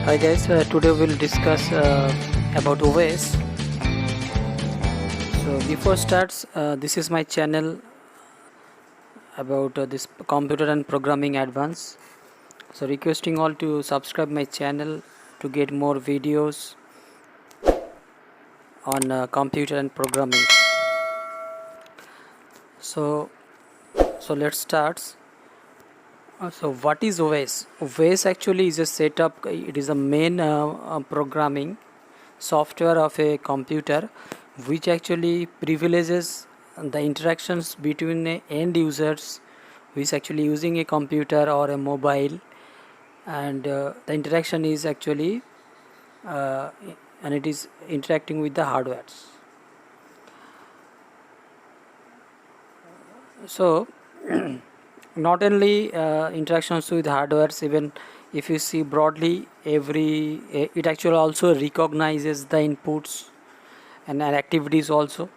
Hi guys, today we'll discuss about OS. So before starts, this is my channel about this computer and programming advance. So requesting all to subscribe my channel to get more videos on computer and programming. So let's start. So what is OS? OS actually is a setup. It is a main programming software of a computer which actually privileges the interactions between the end users who is actually using a computer or a mobile, and the interaction is actually uh, and it is interacting with the hardwares. So not only interactions with hardwares, even if you see broadly, it actually also recognizes the inputs and activities also,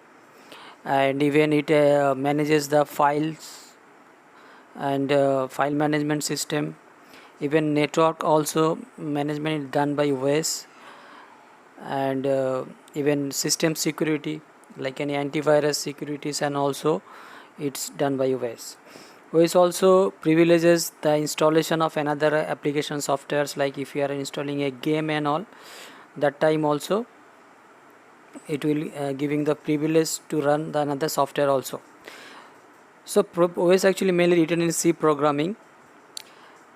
and even it manages the files and file management system. Even network also management is done by OS, and even system security like any antivirus securities, and also it's done by OS. OS also privileges the installation of another application softwares, like if you are installing a game and all, that time also it will giving the privilege to run the another software also. So OS actually mainly written in C programming,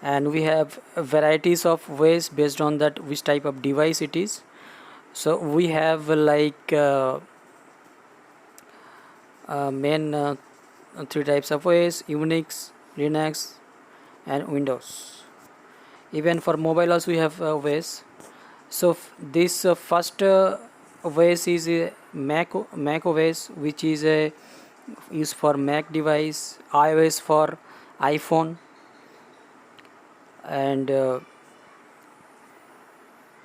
and we have varieties of ways based on that which type of device it is. So we have main three types of OS: Unix, Linux, and Windows. Even for mobile also we have OS. So this first OS is a Mac OS, which is a used for Mac device, iOS for iPhone, and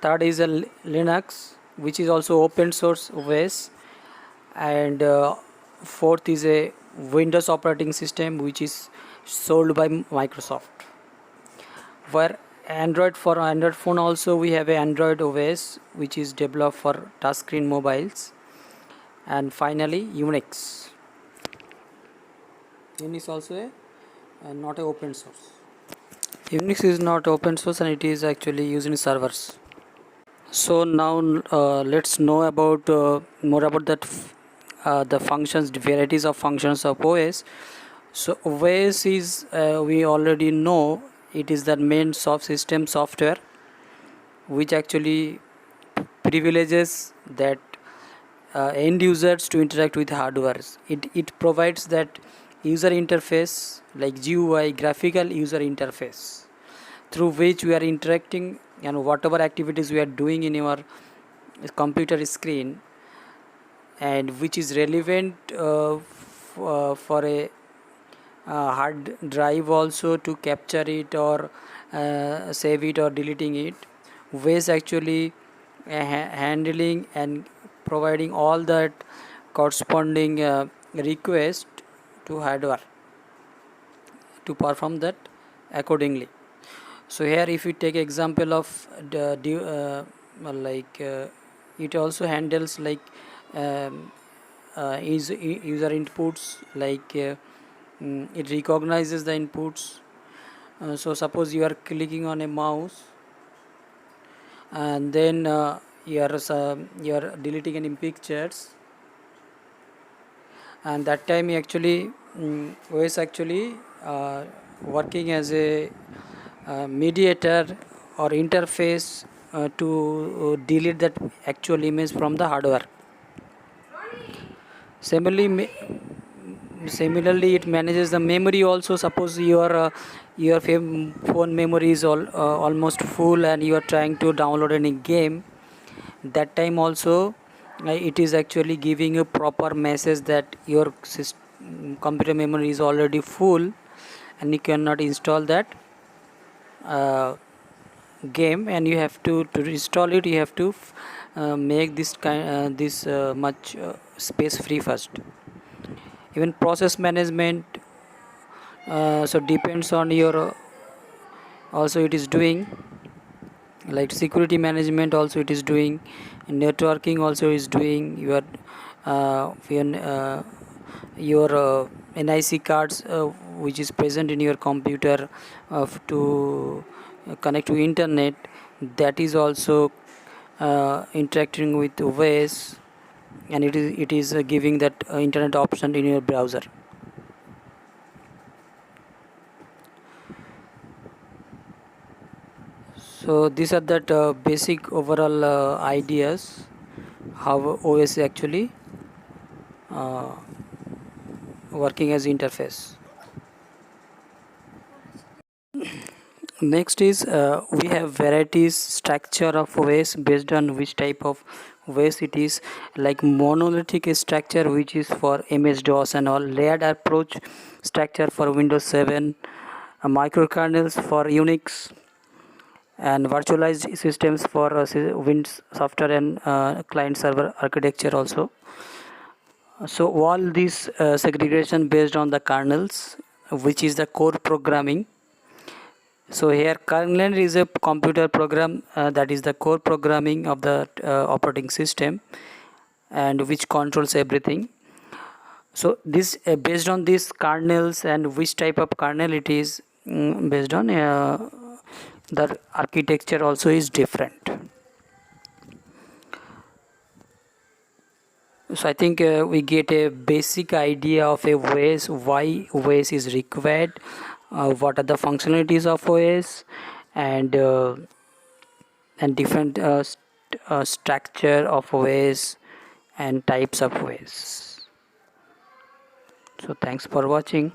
third is a Linux, which is also open source OS, and fourth is a Windows operating system, which is sold by Microsoft. Where Android, for Android phone also we have a Android OS, which is developed for touchscreen mobiles, and finally Unix. Unix also not a open source. Unix is not open source, and it is actually used in servers. So now let's know about more about the functions, the varieties of functions of OS. So OS is we already know it is the main system software which actually privileges that end users to interact with hardwares. It provides that user interface like GUI, graphical user interface, through which we are interacting, and whatever activities we are doing in your computer screen, and which is relevant for a hard drive also to capture it, or save it, or deleting it. Ways actually handling and providing all that corresponding request to hardware to perform that accordingly. So here if you take example of it also handles like user inputs, like it recognizes the inputs. So suppose you are clicking on a mouse, and then you are deleting any pictures, and that time actually OS actually working as a mediator or interface to delete that actual image from the hardware. Similarly, similarly it manages the memory also. Suppose your phone memory is almost full, and you are trying to download any game, that time also it is actually giving a proper message that your computer memory is already full, and you cannot install that uh, game, and you have to install it, you have to make this much space free first. Even process management, so depends on your also it is doing, like security management also it is doing, networking also is doing, your NIC cards which is present in your computer to connect to internet, that is also interacting with OS, and it is giving that internet option in your browser. So these are that basic overall ideas how OS is actually uh, working as interface. Next is we have varieties structure of OS based on which type of OS it is, like monolithic structure which is for MS DOS and all, layered approach structure for Windows 7, microkernels for Unix, and virtualized systems for Windows software and client server architecture also. So all these segregation based on the kernels, which is the core programming. So here kernel is a computer program that is the core programming of the operating system and which controls everything. So this based on these kernels and which type of kernel it is, based on the architecture also is different. So I think we get a basic idea of a OS, why OS is required, what are the functionalities of OS, and different structure of OS and types of OS. So thanks for watching.